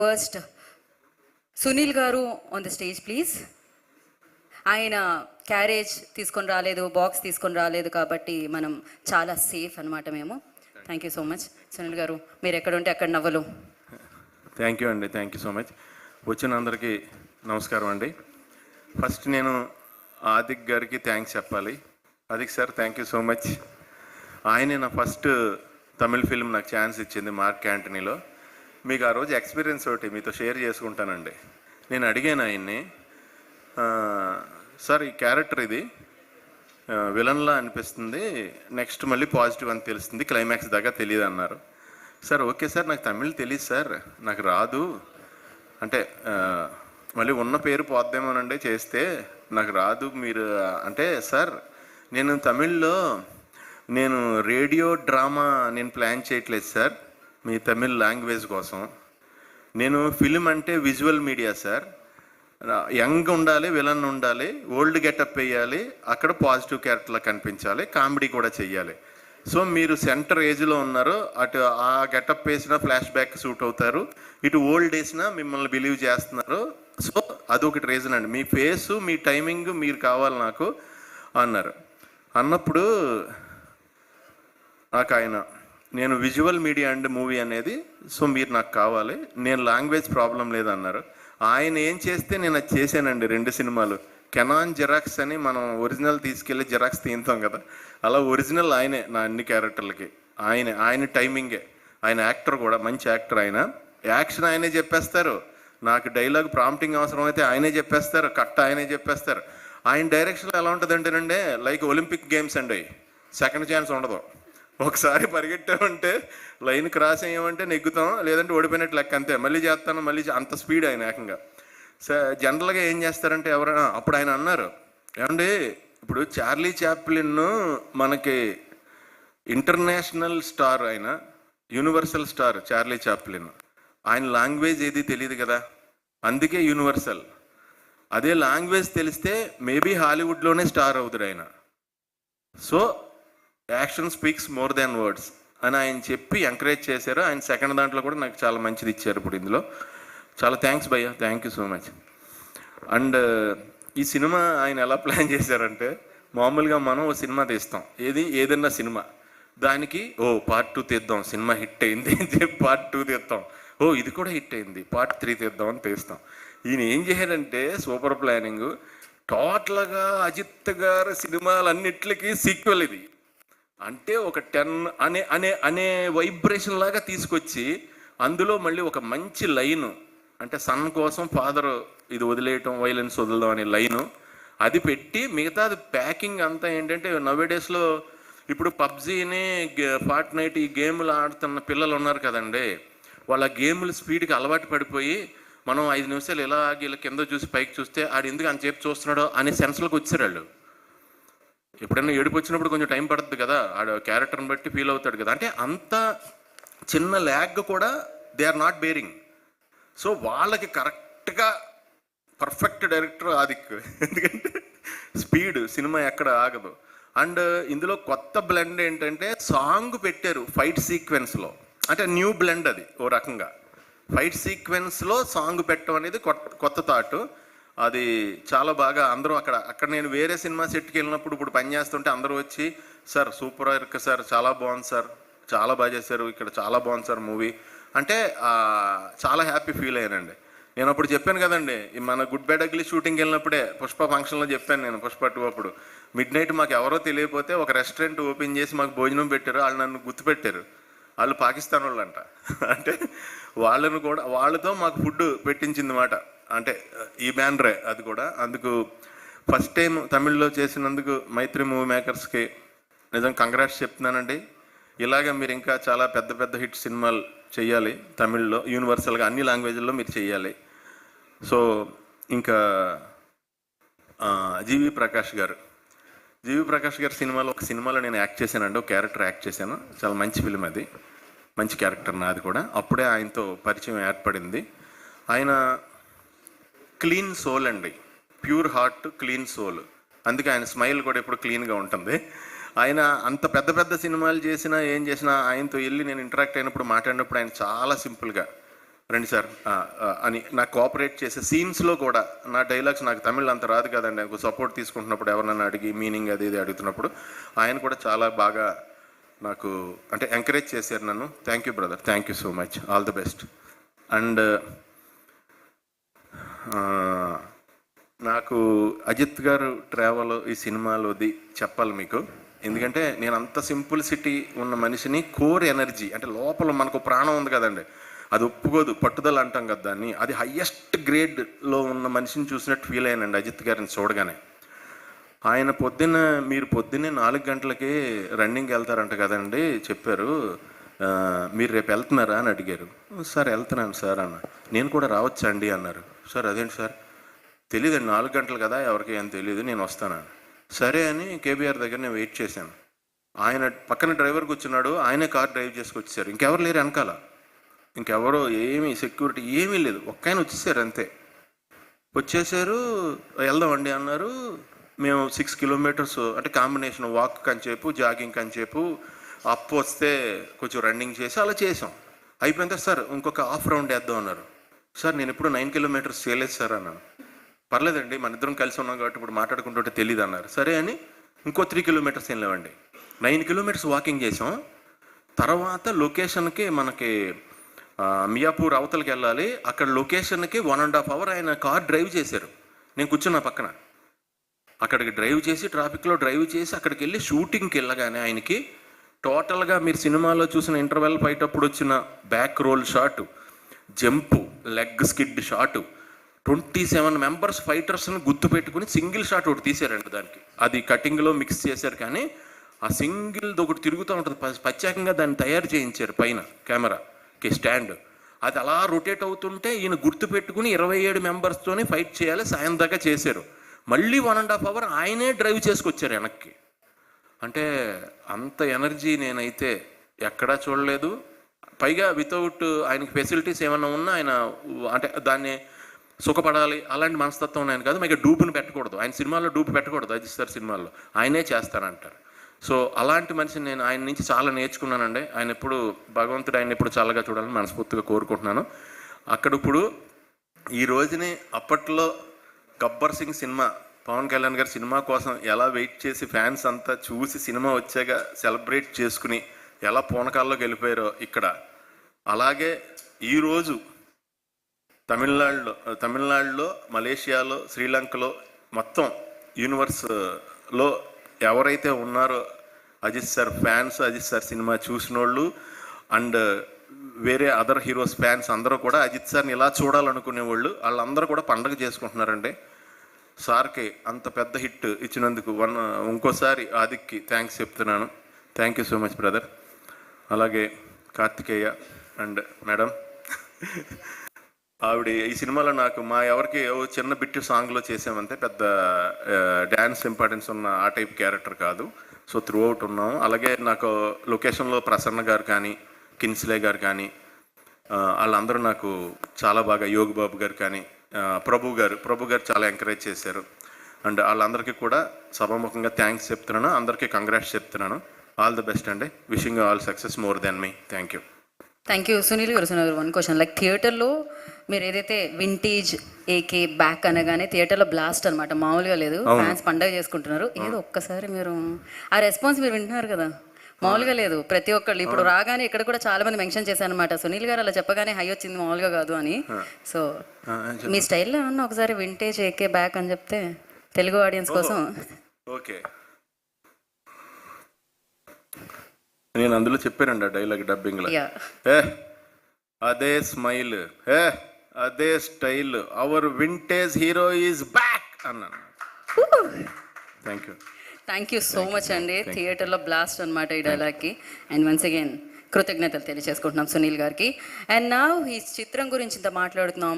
First Sunil గారు on the stage please. ఆయన carriage తీసుకొని రాలేదు, బాక్స్ తీసుకొని రాలేదు కాబట్టి మనం చాలా సేఫ్ అనమాట మేము. Thank you so much Sunil గారు, మీరు ఎక్కడ ఉంటే అక్కడ నవ్వలు. థ్యాంక్ యూ అండి, థ్యాంక్ యూ సో మచ్. వచ్చిన అందరికీ నమస్కారం అండి. ఫస్ట్ నేను ఆదిక్ గారికి థ్యాంక్స్ చెప్పాలి. Adhik sir, thank you so much. ఆయనే నా ఫస్ట్ తమిళ ఫిల్మ్ నాకు ఛాన్స్ ఇచ్చింది మార్క్ యాంటనీలో. మీకు ఆ రోజు ఎక్స్పీరియన్స్ ఒకటి మీతో షేర్ చేసుకుంటానండి. నేను అడిగాను ఆయన్ని, సార్ ఈ క్యారెక్టర్ ఇది విలన్లా అనిపిస్తుంది, నెక్స్ట్ మళ్ళీ పాజిటివ్ అని తెలుస్తుంది, క్లైమాక్స్ దాకా తెలియదు అన్నారు. సార్ ఓకే సార్, నాకు తమిళ్ తెలియదు సార్, నాకు రాదు అంటే మళ్ళీ ఉన్న పేరు పోద్దేమోనండి చేస్తే, నాకు రాదు మీరు అంటే. సార్ నేను తమిళ్లో నేను రేడియో డ్రామా నేను ప్లాన్ చేయట్లేదు సార్ మీ తమిళ్ లాంగ్వేజ్ కోసం. నేను ఫిలిం అంటే విజువల్ మీడియా సార్, యంగ్ ఉండాలి, విలన్ ఉండాలి, ఓల్డ్ గెటప్ వేయాలి, అక్కడ పాజిటివ్ క్యారెక్టర్లా కనిపించాలి, కామెడీ కూడా చెయ్యాలి. సో మీరు సెంటర్ ఏజ్లో ఉన్నారు, అటు ఆ గెటప్ వేసినా ఫ్లాష్ బ్యాక్ సూట్ అవుతారు, ఇటు ఓల్డ్ వేసినా మిమ్మల్ని బిలీవ్ చేస్తున్నారు. సో అదొకటి రీజన్ అండి, మీ ఫేసు మీ టైమింగ్ మీరు కావాలి నాకు అన్నారు. అన్నప్పుడు నాకు ఆయన, నేను విజువల్ మీడియా అండ్ మూవీ అనేది, సో మీరు నాకు కావాలి, నేను లాంగ్వేజ్ ప్రాబ్లం లేదన్నారు. ఆయన ఏం చేస్తే నేను అది చేశానండి. 2 సినిమాలు కెనాన్ జిరాక్స్ అని మనం ఒరిజినల్ తీసుకెళ్ళి జిరాక్స్ తీస్తాం కదా, అలా ఒరిజినల్ ఆయనే నా అన్ని క్యారెక్టర్లకి. ఆయన టైమింగే, ఆయన యాక్టర్ కూడా మంచి యాక్టర్. ఆయన యాక్షన్ ఆయనే చెప్పేస్తారు, నాకు డైలాగ్ ప్రాంప్టింగ్ అవసరం అయితే ఆయనే చెప్పేస్తారు, కట్ ఆయనే చెప్పేస్తారు. ఆయన డైరెక్షన్లో ఎలా ఉంటుందంటేనండి, లైక్ ఒలింపిక్ గేమ్స్ అండి, సెకండ్ ఛాన్స్ ఉండదు. ఒకసారి పరిగెట్టామంటే లైన్ క్రాస్ అయ్యామంటే నెగ్గుతాం, లేదంటే ఓడిపోయినట్టు లెక్క, అంతే. మళ్ళీ చేస్తాను, మళ్ళీ అంత స్పీడ్ ఆయన ఏకంగా. జనరల్గా ఏం చేస్తారంటే ఎవరైనా, అప్పుడు ఆయన అన్నారు, ఏమండి ఇప్పుడు చార్లీ చాప్లిన్ మనకి ఇంటర్నేషనల్ స్టార్, ఆయన యూనివర్సల్ స్టార్ చార్లీ చాప్లిన్. ఆయన లాంగ్వేజ్ ఏది తెలియదు కదా, అందుకే యూనివర్సల్. అదే లాంగ్వేజ్ తెలిస్తే మేబీ హాలీవుడ్లోనే స్టార్ అవుతాడు ఆయన. So action speaks more than words అని ఆయన చెప్పి ఎంకరేజ్ చేశారు. ఆయన సెకండ్ దాంట్లో కూడా నాకు చాలా మంచిది ఇచ్చారు. ఇప్పుడు ఇందులో చాలా థ్యాంక్స్ భయ్య, thank you so much. And ఈ సినిమా ఆయన ఎలా ప్లాన్ చేశారంటే, మామూలుగా మనం ఓ సినిమా తీస్తాం, ఏదన్నా సినిమా, దానికి పార్ట్ 2 తీద్దాం, సినిమా హిట్ అయింది అని చెప్పి పార్ట్ 2 తీస్తాం, ఇది కూడా హిట్ అయింది, పార్ట్ 3 తీద్దాం అని తీస్తాం. ఈయన ఏం చేయాలంటే సూపర్ ప్లానింగ్, టోటల్గా అజిత్ గారి సినిమాలన్నిటికీ సీక్వెల్ ఇది అంటే ఒక 10 అనే వైబ్రేషన్ లాగా తీసుకొచ్చి, అందులో మళ్ళీ ఒక మంచి లైను, అంటే సన్ కోసం ఫాదర్ ఇది వదిలేయటం, వైలెన్స్ వదలడం అనే లైను అది పెట్టి, మిగతా అది ప్యాకింగ్ అంతా ఏంటంటే, నవ్వేడేస్లో ఇప్పుడు పబ్జీని ఫార్ట్నైట్ ఈ గేములు ఆడుతున్న పిల్లలు ఉన్నారు కదండి, వాళ్ళ గేములు స్పీడ్కి అలవాటు పడిపోయి, మనం 5 నిమిషాలు ఇలా కింద చూసి పైకి చూస్తే ఆడు ఎందుకు అంతసేపు చూస్తున్నాడో అనే సెన్స్లోకి వచ్చారు వాళ్ళు. ఎప్పుడైనా ఏడుపు వచ్చినప్పుడు కొంచెం టైం పడుతుంది కదా, ఆడ క్యారెక్టర్ని బట్టి ఫీల్ అవుతాడు కదా, అంటే అంత చిన్న ల్యాగ్ కూడా they are not bearing. So వాళ్ళకి కరెక్ట్గా పర్ఫెక్ట్ డైరెక్టర్ ఆదిక్, ఎందుకంటే స్పీడ్ సినిమా ఎక్కడ ఆగదు. అండ్ ఇందులో కొత్త బ్లెండ్ ఏంటంటే, సాంగ్ పెట్టారు ఫైట్ సీక్వెన్స్లో, అంటే న్యూ బ్లెండ్ అది. ఓ రకంగా ఫైట్ సీక్వెన్స్లో సాంగ్ పెట్టడం అనేది కొత్త థాట్. అది చాలా బాగా అందరూ అక్కడ నేను వేరే సినిమా సెట్కి వెళ్ళినప్పుడు ఇప్పుడు పని చేస్తుంటే అందరూ వచ్చి, సార్ సూపర్ వర్క్ సార్, చాలా బాగుంది సార్, చాలా బాగా చేశారు, ఇక్కడ చాలా బాగుంది సార్ మూవీ అంటే చాలా హ్యాపీ ఫీల్ అయ్యానండి. నేను అప్పుడు చెప్పాను కదండి, మన గుడ్ బ్యాడ్ అగ్లీ షూటింగ్కి వెళ్ళినప్పుడే పుష్ప ఫంక్షన్లో చెప్పాను నేను, పుష్ప 2 అప్పుడు మిడ్ నైట్ మాకు ఎవరో తెలియకపోతే ఒక రెస్టారెంట్ ఓపెన్ చేసి మాకు భోజనం పెట్టారు. వాళ్ళు నన్ను గుర్తుపెట్టారు, వాళ్ళు పాకిస్తాన్ వాళ్ళు అంట, అంటే వాళ్ళను కూడా వాళ్ళతో మాకు ఫుడ్ పెట్టించింది మాట, అంటే ఈ బ్యానరే అది కూడా. అందుకు ఫస్ట్ టైం తమిళ్లో చేసినందుకు మైత్రి మూవీ మేకర్స్కి నిజంగా కంగ్రాట్స్ చెప్తున్నానండి. ఇలాగ మీరు ఇంకా చాలా పెద్ద పెద్ద హిట్ సినిమాలు చెయ్యాలి తమిళ్లో, యూనివర్సల్గా అన్ని లాంగ్వేజ్ల్లో మీరు చెయ్యాలి. సో ఇంకా జీవి ప్రకాష్ గారు సినిమాలో, ఒక సినిమాలో నేను యాక్ట్ చేశానండి, ఒక క్యారెక్టర్ యాక్ట్ చేశాను, చాలా మంచి ఫిలిం అది, మంచి క్యారెక్టర్ నాది కూడా. అప్పుడే ఆయనతో పరిచయం ఏర్పడింది. ఆయన క్లీన్ సోల్ అండి, ప్యూర్ హార్ట్, క్లీన్ సోల్, అందుకే ఆయన స్మైల్ కూడా ఎప్పుడు క్లీన్గా ఉంటుంది. ఆయన అంత పెద్ద పెద్ద సినిమాలు చేసినా ఏం చేసినా ఆయనతో వెళ్ళి నేను ఇంటరాక్ట్ అయినప్పుడు మాట్లాడినప్పుడు ఆయన చాలా సింపుల్గా రండి సార్ అని నాకు కోఆపరేట్ చేసే సీన్స్లో కూడా నా డైలాగ్స్ నాకు తమిళ్ అంత రాదు కదండి, నాకు సపోర్ట్ తీసుకుంటున్నప్పుడు ఎవరన్నా అడిగి మీనింగ్ అది ఇది అడుగుతున్నప్పుడు ఆయన కూడా చాలా బాగా నాకు అంటే ఎంకరేజ్ చేశారు నన్ను. Thank you brother, thank you so much, all the best. And నాకు అజిత్ గారు ట్రావెల్ ఈ సినిమాలోది చెప్పాలి మీకు, ఎందుకంటే నేను అంత సింపుల్సిటీ ఉన్న మనిషిని, కోర్ ఎనర్జీ అంటే లోపల మనకు ప్రాణం ఉంది కదండి, అది ఒప్పుకోదు, పట్టుదల అంటాం కదా దాన్ని, అది హయ్యెస్ట్ గ్రేడ్లో ఉన్న మనిషిని చూసినట్టు ఫీల్ అయ్యానండి అజిత్ గారిని చూడగానే. ఆయన మీరు పొద్దున్నే 4 గంటలకి రన్నింగ్కి వెళ్తారంట కదండి చెప్పారు, మీరు రేపు వెళ్తున్నారా అని అడిగారు. సార్ వెళ్తున్నాను సార్ అన్న. నేను కూడా రావచ్చా అండి అన్నారు. సార్ అదేంటి సార్, తెలియదండి 4 గంటలు కదా ఎవరికి ఏం తెలియదు, నేను వస్తాను. సరే అని కేబీఆర్ దగ్గర నేను వెయిట్ చేశాను. ఆయన పక్కన డ్రైవర్ కూర్చున్నాడు, ఆయనే కార్ డ్రైవ్ చేసుకొచ్చారు, ఇంకెవరు లేరు వెనకాల, ఇంకెవరో ఏమీ సెక్యూరిటీ ఏమీ లేదు, ఒక్క ఆయన వచ్చేసారు అంతే. వచ్చేసారు, వెళ్దామండి అన్నారు. మేము 6 కిలోమీటర్స్ అంటే కాంబినేషన్ వాక్ కంచేపు జాగింగ్ కంచేపు అప్ వస్తే కొంచెం రన్నింగ్ చేసి అలా చేసాం. అయిపోయిన తర్వాత సార్ ఇంకొక హాఫ్ రౌండ్ వేద్దాం అన్నారు. సార్ నేను ఇప్పుడు 9 కిలోమీటర్స్ చేయలేదు సార్ అన్నాను. పర్లేదండి మన ఇద్దరం కలిసి ఉన్నాం కాబట్టి ఇప్పుడు మాట్లాడుకుంటుంటే తెలియదు అన్నారు. సరే అని ఇంకో 3 కిలోమీటర్స్ ఏం లేవండి, 9 కిలోమీటర్స్ వాకింగ్ చేసాం. తర్వాత లొకేషన్కి మనకి మియాపూర్ అవతలకి వెళ్ళాలి, అక్కడ లొకేషన్కి 1.5 hour ఆయన కార్ డ్రైవ్ చేశారు, నేను కూర్చున్నా పక్కన. అక్కడికి డ్రైవ్ చేసి ట్రాఫిక్లో డ్రైవ్ చేసి అక్కడికి వెళ్ళి షూటింగ్కి వెళ్ళగానే ఆయనకి టోటల్గా మీరు సినిమాలో చూసిన ఇంటర్వెల్ ఫైట్ అప్పుడు వచ్చిన back roll shot, jump, leg skid shot, 27 members ఫైటర్స్ని గుర్తు పెట్టుకుని సింగిల్ షాట్ ఒకటి తీశారండి దానికి. అది కటింగ్లో మిక్స్ చేశారు కానీ ఆ సింగిల్ది ఒకటి తిరుగుతూ ఉంటుంది, ప్రత్యేకంగా దాన్ని తయారు చేయించారు పైన కెమెరాకి స్టాండ్. అది అలా రొటేట్ అవుతుంటే ఈయన గుర్తు పెట్టుకుని 27 మెంబర్స్తోని ఫైట్ చేయాలి, సాయం దాకా చేశారు. మళ్ళీ 1.5 hour ఆయనే డ్రైవ్ చేసుకొచ్చారు వెనక్కి. అంటే అంత ఎనర్జీ నేనైతే ఎక్కడా చూడలేదు. పైగా వితౌట్ ఆయనకి ఫెసిలిటీస్ ఏమన్నా ఉన్నా ఆయన అంటే దాన్ని సుఖపడాలి అలాంటి మనస్తత్వం ఆయన కాదు. మీకు డూపుని పెట్టకూడదు, ఆయన సినిమాల్లో డూపు పెట్టకూడదు, అజిత్ సార్ సినిమాల్లో ఆయనే చేస్తారంటారు. సో అలాంటి మనిషిని నేను ఆయన నుంచి చాలా నేర్చుకున్నానండి. ఆయన ఎప్పుడు భగవంతుడు ఆయన ఎప్పుడు చల్లగా చూడాలని మనస్ఫూర్తిగా కోరుకుంటున్నాను. అక్కడ ఇప్పుడు ఈ రోజుని అప్పట్లో గబ్బర్ సింగ్ సినిమా పవన్ కళ్యాణ్ గారి సినిమా కోసం ఎలా వెయిట్ చేసి ఫ్యాన్స్ అంతా చూసి సినిమా వచ్చాక సెలబ్రేట్ చేసుకుని ఎలా పూనకాల్లోకి వెళ్ళిపోయారో ఇక్కడ, అలాగే ఈరోజు తమిళనాడులో మలేషియాలో శ్రీలంకలో మొత్తం యూనివర్స్లో ఎవరైతే ఉన్నారో Ajith sir fans, Ajith sir cinema చూసిన వాళ్ళు అండ్ వేరే అదర్ హీరోస్ ఫ్యాన్స్ అందరూ కూడా అజిత్ సార్ని ఇలా చూడాలనుకునే వాళ్ళు వాళ్ళందరూ కూడా పండగ చేసుకుంటున్నారండి. సార్కి అంత పెద్ద హిట్ ఇచ్చినందుకు ఇంకోసారి ఆదిక్కి థ్యాంక్స్ చెప్తున్నాను. Thank you so much brother. అలాగే కార్తికేయ అండ్ మేడం, ఆవిడ ఈ సినిమాలో నాకు మా ఎవరికి చిన్న బిట్టు సాంగ్లో చేసామంటే పెద్ద డ్యాన్స్ ఇంపార్టెన్స్ ఉన్న ఆ టైప్ క్యారెక్టర్ కాదు. సో త్రూ అవుట్ ఉన్నాం. అలాగే నాకు లొకేషన్లో ప్రసన్న గారు కానీ కిన్స్లే గారు కానీ వాళ్ళందరూ నాకు చాలా బాగా, యోగి బాబు గారు కానీ ప్రభు గారు చాలా ఎంకరేజ్ చేశారు. అండ్ వాళ్ళందరికీ కూడా సభాముఖంగా థ్యాంక్స్ చెప్తున్నాను, అందరికీ కంగ్రాట్స్ చెప్తున్నాను. ఆల్ ది బెస్ట్ అండి. Wishing all success more than me. Thank you. Thank you. Sunil గారు 1 క్వశ్చన్, లైక్ థియేటర్లో మీరు ఏదైతే వింటేజ్ ఏకే బ్యాక్ అనగానే థియేటర్లో బ్లాస్ట్ అనమాట, మామూలుగా లేదు, ఫ్యాన్స్ పండగ చేసుకుంటున్నారు. ఏదో ఒక్కసారి మీరు ఆ రెస్పాన్స్ మీరు వింటున్నారు కదా, మామూలుగా లేదు. ప్రతి ఒక్కళ్ళు ఇప్పుడు రాగానే ఇక్కడ కూడా చాలా మంది మెన్షన్ చేశారు అనమాట, సునీల్ గారు అలా చెప్పగానే హై వచ్చింది మామూలుగా కాదు అని. సో మీ స్టైల్లో ఏమన్నా ఒకసారి వింటేజ్ ఏకే బ్యాక్ అని చెప్తే తెలుగు ఆడియన్స్ కోసం. ఓకే, నేను అందులో చెప్పానండి ఆ డైలాగ్ డబ్బింగ్లో, అదే స్మైల్, అదే style, our vintage hero is back అన్నాను. థ్యాంక్ యూ సో మచ్ అండి. థియేటర్లో బ్లాస్ట్ అనమాట ఈ డైలాగ్కి. అండ్ వన్స్ అగైన్ కృతజ్ఞతలు తెలియజేసుకుంటున్నాం సునీల్ గారికి. అండ్ నా ఈ చిత్రం గురించి ఇంత మాట్లాడుతున్నాం.